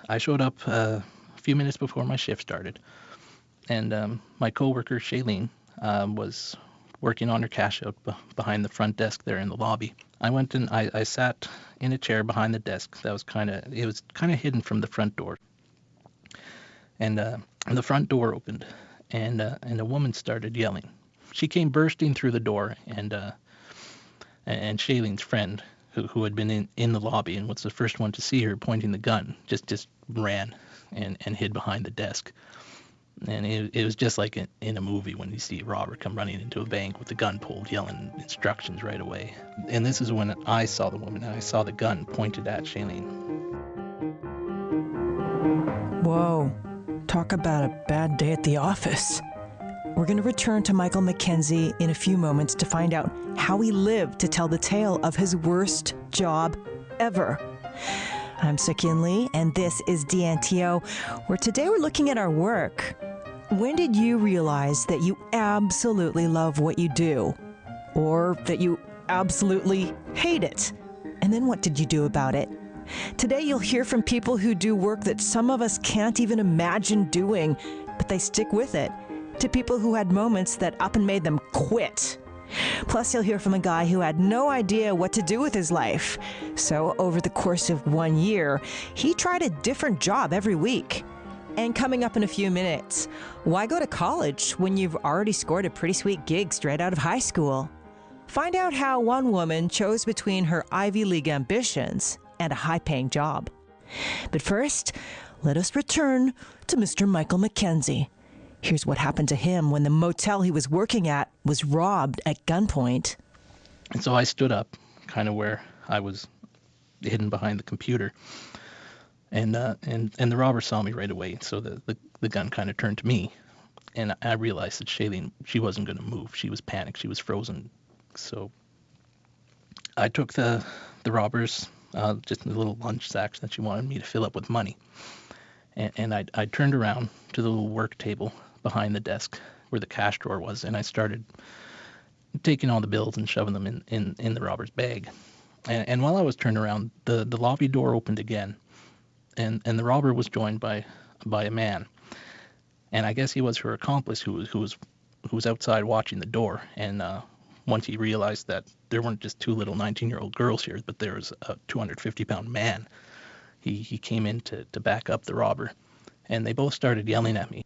I showed up a few minutes before my shift started, and my coworker Shailene was working on her cash out behind the front desk there in the lobby. I went and I sat in a chair behind the desk that was kind of hidden from the front door, and the front door opened, and a woman started yelling. She came bursting through the door, and Shailene's friend, who had been in the lobby and was the first one to see her pointing the gun, just ran and hid behind the desk. And it was just like in a movie when you see a robber come running into a bank with the gun pulled, yelling instructions right away. And this is when I saw the woman and I saw the gun pointed at Shailene. Whoa, talk about a bad day at the office. We're going to return to Michael McKenzie in a few moments to find out how he lived to tell the tale of his worst job ever. I'm Sukin Lee, and this is DNTO, where today we're looking at our work. When did you realize that you absolutely love what you do? Or that you absolutely hate it? And then what did you do about it? Today you'll hear from people who do work that some of us can't even imagine doing, but they stick with it, to people who had moments that up and made them quit. Plus, you'll hear from a guy who had no idea what to do with his life. So, over the course of 1 year, he tried a different job every week. And coming up in a few minutes, why go to college when you've already scored a pretty sweet gig straight out of high school? Find out how one woman chose between her Ivy League ambitions and a high-paying job. But first, let us return to Mr. Michael McKenzie. Here's what happened to him when the motel he was working at was robbed at gunpoint. And so I stood up, kind of where I was hidden behind the computer, and the robber saw me right away. So the gun kind of turned to me, and I realized that Shailene, she wasn't going to move. She was panicked. She was frozen. So I took the robbers just in the little lunch sacks that she wanted me to fill up with money, and I turned around to the little work table behind the desk where the cash drawer was, and I started taking all the bills and shoving them in the robber's bag. And while I was turned around, the lobby door opened again, and the robber was joined by a man, and I guess he was her accomplice who was outside watching the door. And once he realized that there weren't just two little 19-year-old girls here, but there was a 250-pound man, he came in to back up the robber, and they both started yelling at me.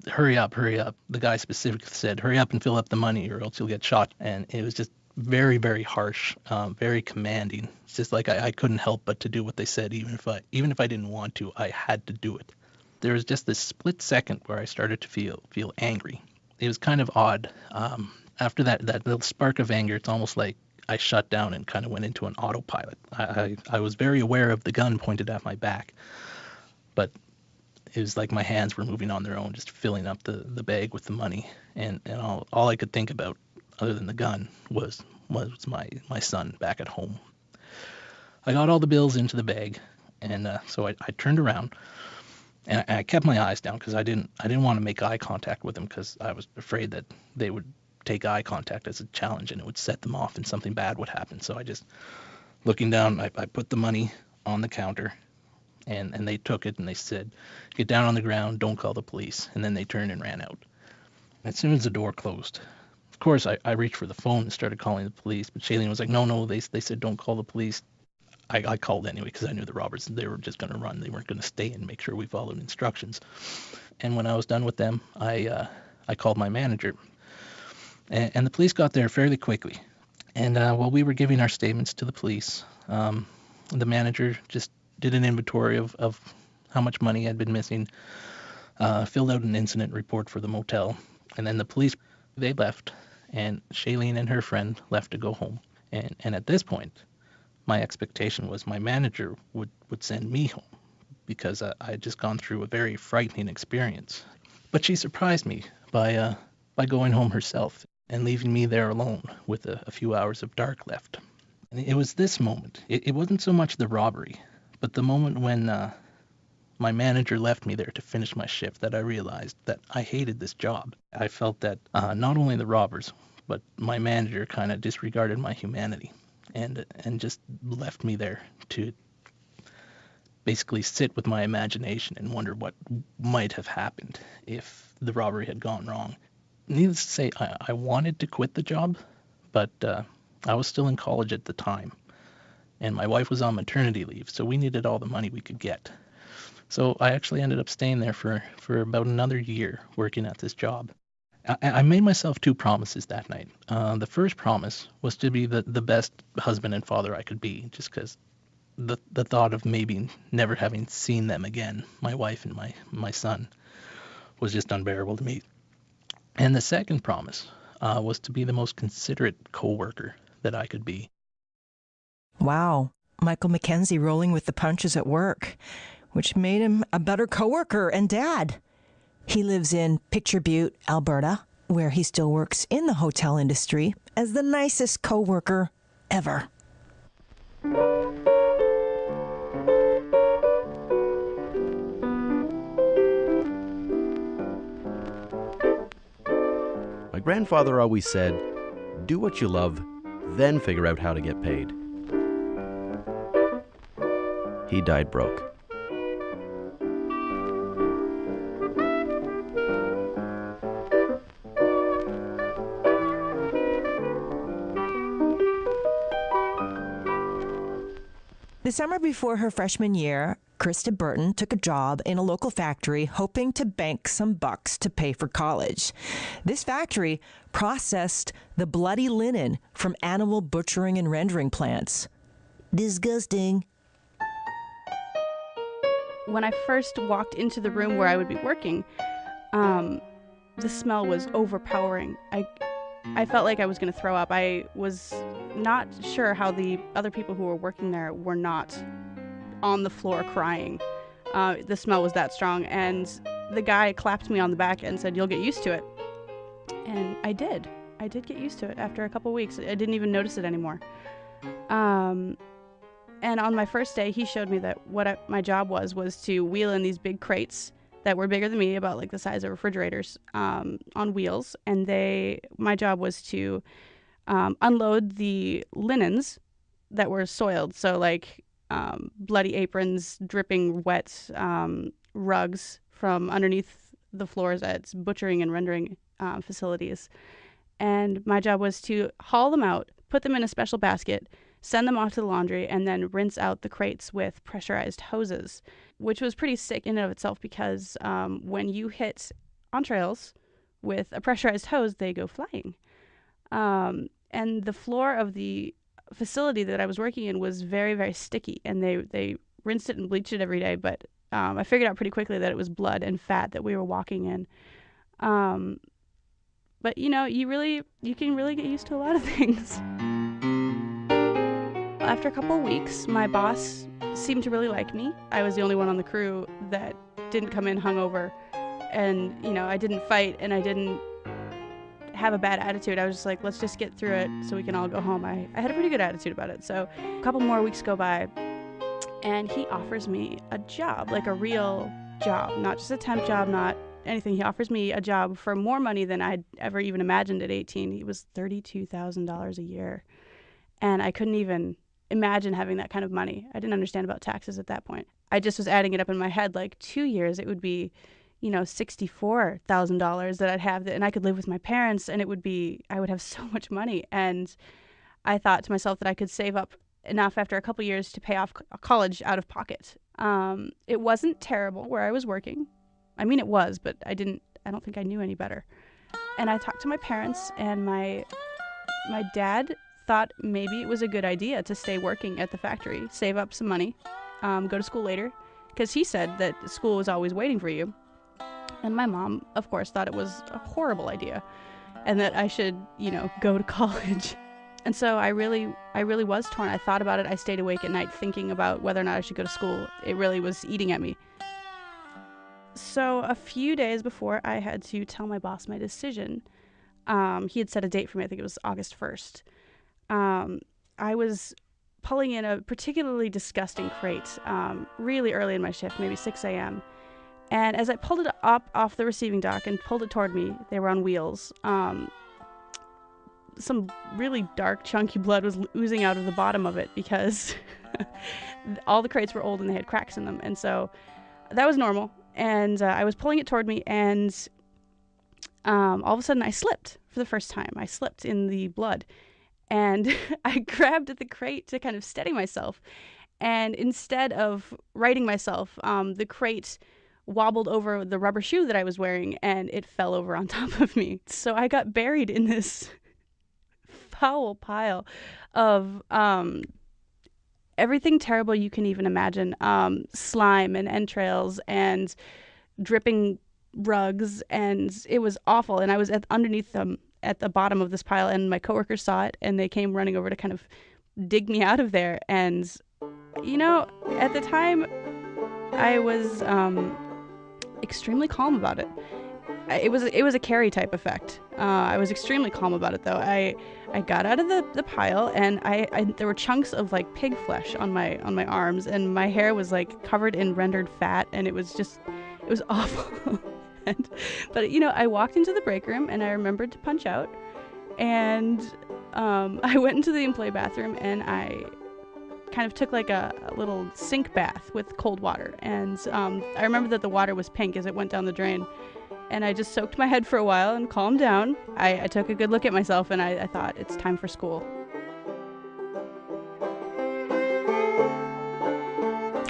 Hurry up, hurry up. The guy specifically said, hurry up and fill up the money or else you'll get shot. And it was just very, very harsh, very commanding. It's just like I couldn't help but to do what they said, even if I didn't want to, I had to do it. There was just this split second where I started to feel angry. It was kind of odd. After that little spark of anger, it's almost like I shut down and kind of went into an autopilot. I was very aware of the gun pointed at my back, but it was like my hands were moving on their own, just filling up the bag with the money, and all I could think about, other than the gun, was my son back at home. I got all the bills into the bag, and so I turned around, and I kept my eyes down because I didn't want to make eye contact with them because I was afraid that they would take eye contact as a challenge and it would set them off and something bad would happen. So I just, looking down, I put the money on the counter. And they took it and they said, get down on the ground, don't call the police. And then they turned and ran out. As soon as the door closed, of course, I reached for the phone and started calling the police. But Shailene was like, no, they said don't call the police. I called anyway because I knew the robbers, they were just going to run. They weren't going to stay and make sure we followed instructions. And when I was done with them, I called my manager. And the police got there fairly quickly. And while we were giving our statements to the police, the manager just did an inventory of how much money had been missing, filled out an incident report for the motel, and then the police, they left, and Shailene and her friend left to go home. And at this point, my expectation was my manager would send me home because I had just gone through a very frightening experience. But she surprised me by going home herself and leaving me there alone with a few hours of dark left. And it was this moment. It wasn't so much the robbery, but the moment when my manager left me there to finish my shift that I realized that I hated this job. I felt that not only the robbers, but my manager kind of disregarded my humanity and just left me there to basically sit with my imagination and wonder what might have happened if the robbery had gone wrong. Needless to say, I wanted to quit the job, but I was still in college at the time, and my wife was on maternity leave, so we needed all the money we could get. So I actually ended up staying there for about another year working at this job. I made myself two promises that night. The first promise was to be the best husband and father I could be, just because the thought of maybe never having seen them again, my wife and my son, was just unbearable to me. And the second promise was to be the most considerate coworker that I could be. Wow, Michael McKenzie rolling with the punches at work, which made him a better coworker and dad. He lives in Picture Butte, Alberta, where he still works in the hotel industry as the nicest coworker ever. My grandfather always said, do what you love, then figure out how to get paid. He died broke. The summer before her freshman year, Krista Burton took a job in a local factory hoping to bank some bucks to pay for college. This factory processed the bloody linen from animal butchering and rendering plants. Disgusting. When I first walked into the room where I would be working, the smell was overpowering. I felt like I was going to throw up. I was not sure how the other people who were working there were not on the floor crying. The smell was that strong, and the guy clapped me on the back and said, "You'll get used to it." And I did. I did get used to it after a couple weeks. I didn't even notice it anymore. And on my first day, he showed me that my job was to wheel in these big crates that were bigger than me, about like the size of refrigerators, on wheels. And my job was to unload the linens that were soiled. So like bloody aprons, dripping wet rugs from underneath the floors at butchering and rendering facilities. And my job was to haul them out, put them in a special basket, send them off to the laundry, and then rinse out the crates with pressurized hoses, which was pretty sick in and of itself because when you hit entrails with a pressurized hose, they go flying. And the floor of the facility that I was working in was very, very sticky, and they rinsed it and bleached it every day, but I figured out pretty quickly that it was blood and fat that we were walking in. But you can really get used to a lot of things. After a couple of weeks, my boss seemed to really like me. I was the only one on the crew that didn't come in hungover, and I didn't fight and I didn't have a bad attitude. I was just like, let's just get through it so we can all go home. I had a pretty good attitude about it. So a couple more weeks go by, and he offers me a job, like a real job, not just a temp job, not anything. He offers me a job for more money than I'd ever even imagined at 18. It was $32,000 a year, and I couldn't even imagine having that kind of money. I didn't understand about taxes at that point. I just was adding it up in my head, like 2 years, it would be, $64,000 that I'd have, and I could live with my parents, and I would have so much money. And I thought to myself that I could save up enough after a couple years to pay off college out of pocket. It wasn't terrible where I was working. I mean, it was, but I don't think I knew any better. And I talked to my parents, and my dad thought maybe it was a good idea to stay working at the factory, save up some money, go to school later, because he said that school was always waiting for you. And my mom, of course, thought it was a horrible idea and that I should, go to college. And so I really was torn. I thought about it. I stayed awake at night thinking about whether or not I should go to school. It really was eating at me. So a few days before I had to tell my boss my decision, he had set a date for me. I think it was August 1st. I was pulling in a particularly disgusting crate really early in my shift, maybe 6 a.m. And as I pulled it up off the receiving dock and pulled it toward me, they were on wheels. Some really dark, chunky blood was oozing out of the bottom of it because All the crates were old and they had cracks in them. And so that was normal. And I was pulling it toward me, and all of a sudden I slipped for the first time. I slipped in the blood. And I grabbed at the crate to kind of steady myself. And instead of righting myself, the crate wobbled over the rubber shoe that I was wearing, and it fell over on top of me. So I got buried in this foul pile of everything terrible you can even imagine. Slime and entrails and dripping rugs, and it was awful. And I was underneath them at the bottom of this pile, and my coworkers saw it, and they came running over to kind of dig me out of there. And, you know, at the time, I was extremely calm about it. It was a Carrie type effect. I was extremely calm about it, though. I got out of the pile, and there were chunks of like pig flesh on my arms, and my hair was like covered in rendered fat, and it was awful. But you know, I walked into the break room, and I remembered to punch out, and I went into the employee bathroom, and I kind of took like a little sink bath with cold water, and I remember that the water was pink as it went down the drain. And I just soaked my head for a while and calmed down. I took a good look at myself, and I thought, it's time for school.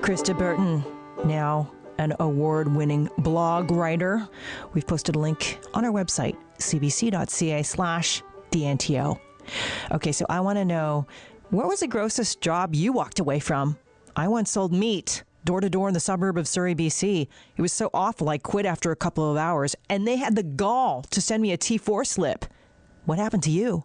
Krista Burton, now an award-winning blog writer. We've posted a link on our website, cbc.ca/DNTO. Okay, so I want to know, what was the grossest job you walked away from? I once sold meat door to door in the suburb of Surrey, BC. It was so awful I quit after a couple of hours, and they had the gall to send me a T4 slip. What happened to you?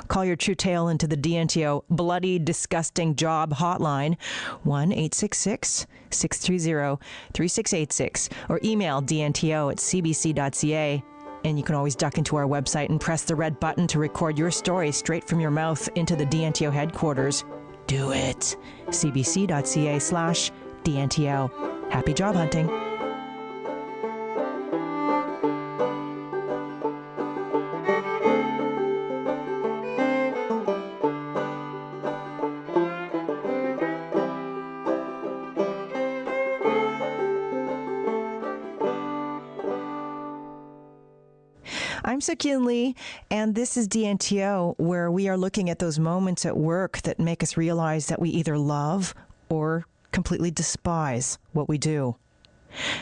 Call your true tale into the DNTO Bloody Disgusting Job Hotline, 1-866-630-3686, or email dnto@cbc.ca. And you can always duck into our website and press the red button to record your story straight from your mouth into the DNTO headquarters. Do it. cbc.ca/DNTO. Happy job hunting. I'm Soo-Kyin Lee, and this is DNTO, where we are looking at those moments at work that make us realize that we either love or completely despise what we do.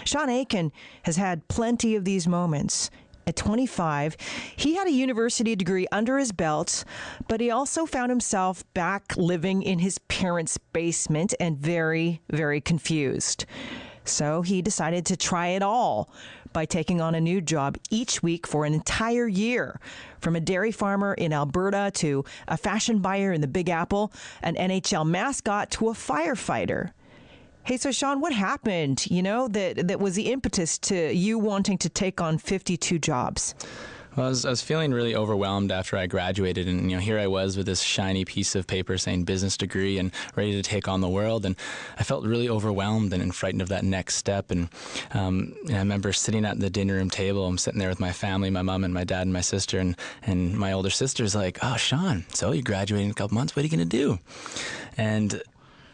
Sean Aitken has had plenty of these moments. At 25, he had a university degree under his belt, but he also found himself back living in his parents' basement and very, very confused. So he decided to try it all by taking on a new job each week for an entire year. From a dairy farmer in Alberta to a fashion buyer in the Big Apple, an NHL mascot to a firefighter. Hey, so Sean, what happened, that was the impetus to you wanting to take on 52 jobs? Well, I was feeling really overwhelmed after I graduated, and here I was with this shiny piece of paper saying business degree and ready to take on the world, and I felt really overwhelmed and frightened of that next step. And I remember sitting at the dinner room table. I'm sitting there with my family, my mom and my dad and my sister, and my older sister's like, "Oh, Sean, so you graduated in a couple months. What are you going to do?" And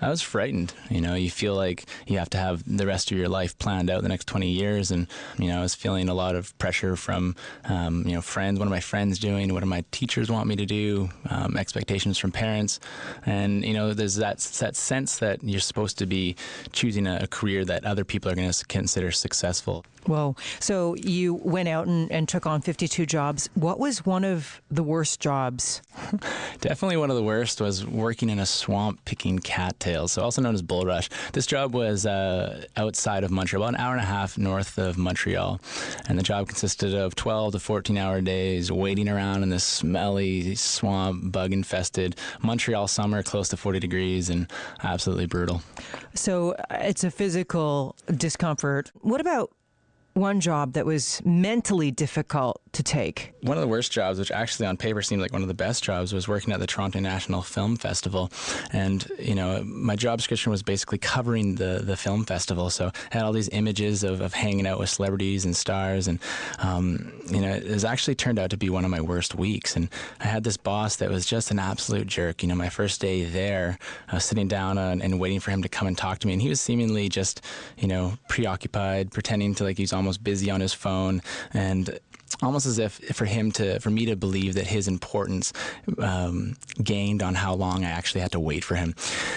I was frightened. You feel like you have to have the rest of your life planned out the next 20 years. And, I was feeling a lot of pressure from, friends. What are my friends doing? What do my teachers want me to do? Expectations from parents. And, there's that sense that you're supposed to be choosing a career that other people are going to consider successful. Whoa. So you went out and took on 52 jobs. What was one of the worst jobs? Definitely one of the worst was working in a swamp picking cattails, so also known as bulrush. This job was outside of Montreal, about an hour and a half north of Montreal. And the job consisted of 12 to 14-hour days waiting around in this smelly, swamp, bug-infested Montreal summer, close to 40 degrees, and absolutely brutal. So it's a physical discomfort. What about one job that was mentally difficult to take? One of the worst jobs, which actually on paper seemed like one of the best jobs, was working at the Toronto International Film Festival. And, my job description was basically covering the film festival. So I had all these images of hanging out with celebrities and stars. And, it has actually turned out to be one of my worst weeks. And I had this boss that was just an absolute jerk. My first day there, I was sitting down and waiting for him to come and talk to me. And he was seemingly just, preoccupied, pretending to like he's almost busy on his phone. And almost as if for me to believe that his importance gained on how long I actually had to wait for him.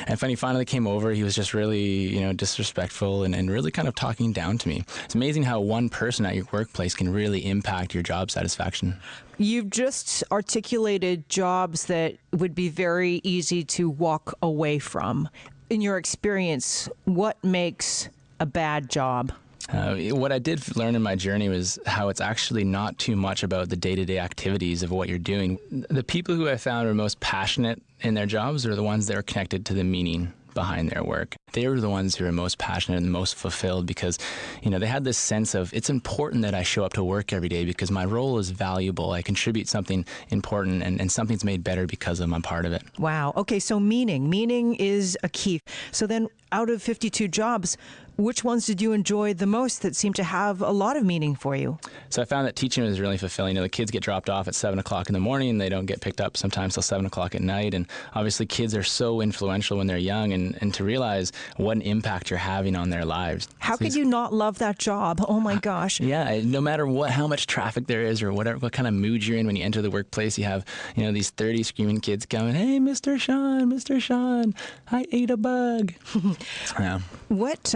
And when he finally came over, he was just really, disrespectful and really kind of talking down to me. It's amazing how one person at your workplace can really impact your job satisfaction. You've just articulated jobs that would be very easy to walk away from. In your experience, what makes a bad job? What I did learn in my journey was how it's actually not too much about the day-to-day activities of what you're doing. The people who I found were most passionate in their jobs are the ones that are connected to the meaning behind their work. They were the ones who were most passionate and most fulfilled because, they had this sense of it's important that I show up to work every day because my role is valuable. I contribute something important and something's made better because I'm a part of it. Wow. Okay, so meaning is a key. So then out of 52 jobs, which ones did you enjoy the most that seemed to have a lot of meaning for you? So I found that teaching was really fulfilling. The kids get dropped off at 7 o'clock in the morning and they don't get picked up sometimes till 7 o'clock at night. And obviously kids are so influential when they're young and to realize what an impact you're having on their lives. How could you not love that job? Oh my gosh. Yeah, no matter how much traffic there is or what kind of mood you're in when you enter the workplace, you have, these 30 screaming kids going, "Hey, Mr. Sean, I ate a bug." Yeah. What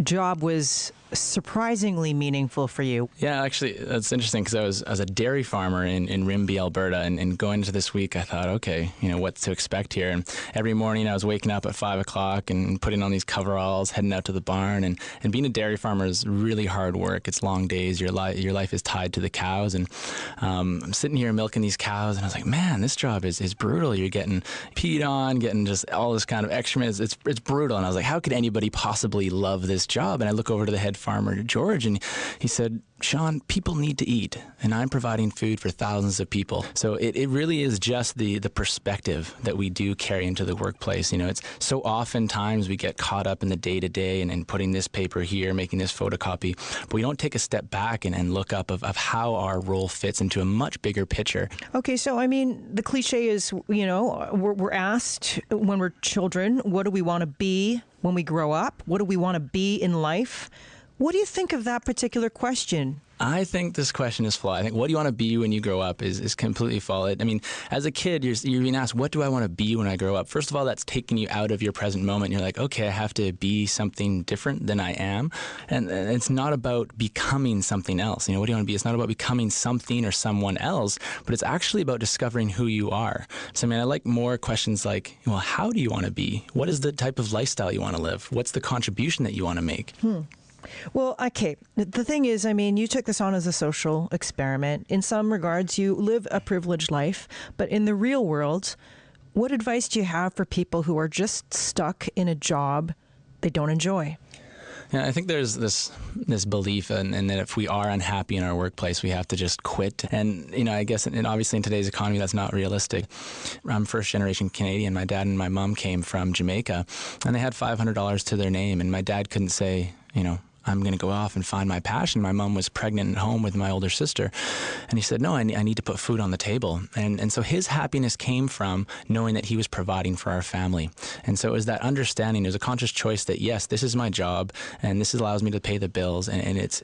job was surprisingly meaningful for you? Yeah, actually, that's interesting because I was a dairy farmer in Rimbey, Alberta, and going into this week, I thought, okay, what to expect here. And every morning I was waking up at 5 o'clock and putting on these coveralls, heading out to the barn. And being a dairy farmer is really hard work. It's long days. Your life is tied to the cows. And I'm sitting here milking these cows, and I was like, man, this job is brutal. You're getting peed on, getting just all this kind of excrement. It's brutal. And I was like, how could anybody possibly love this job? And I look over to the head farmer, George, and he said, "Sean, people need to eat, and I'm providing food for thousands of people." So it really is just the perspective that we do carry into the workplace. It's so oftentimes we get caught up in the day-to-day and putting this paper here, making this photocopy, but we don't take a step back and look up of how our role fits into a much bigger picture. Okay, so the cliche is, we're asked when we're children, what do we want to be when we grow up? What do we want to be in life? What do you think of that particular question? I think this question is flawed. I think what do you want to be when you grow up is completely flawed. As a kid, you're being asked, what do I want to be when I grow up? First of all, that's taking you out of your present moment. You're like, okay, I have to be something different than I am. And it's not about becoming something else. What do you want to be? It's not about becoming something or someone else, but it's actually about discovering who you are. So, I like more questions like, well, how do you want to be? What is the type of lifestyle you want to live? What's the contribution that you want to make? Well, okay. The thing is, you took this on as a social experiment. In some regards, you live a privileged life. But in the real world, what advice do you have for people who are just stuck in a job they don't enjoy? Yeah, I think there's this belief in that if we are unhappy in our workplace, we have to just quit. And, I guess, and obviously in today's economy, that's not realistic. I'm first generation Canadian. My dad and my mom came from Jamaica, and they had $500 to their name. And my dad couldn't say, I'm going to go off and find my passion. My mom was pregnant at home with my older sister. And he said, no, I need to put food on the table. And so his happiness came from knowing that he was providing for our family. And so it was that understanding. It was a conscious choice that, yes, this is my job, and this allows me to pay the bills, and it's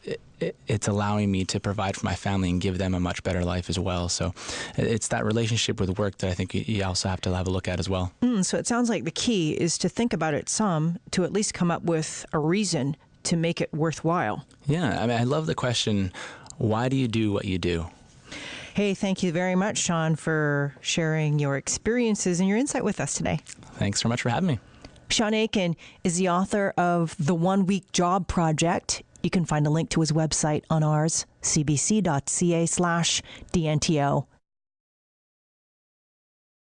allowing me to provide for my family and give them a much better life as well. So it's that relationship with work that I think you also have to have a look at as well. So it sounds like the key is to think about it to at least come up with a reason to make it worthwhile. Yeah, I love the question, why do you do what you do? Hey, thank you very much, Sean, for sharing your experiences and your insight with us today. Thanks so much for having me. Sean Aitken is the author of The 1 Week Job Project. You can find a link to his website on ours, cbc.ca/DNTO.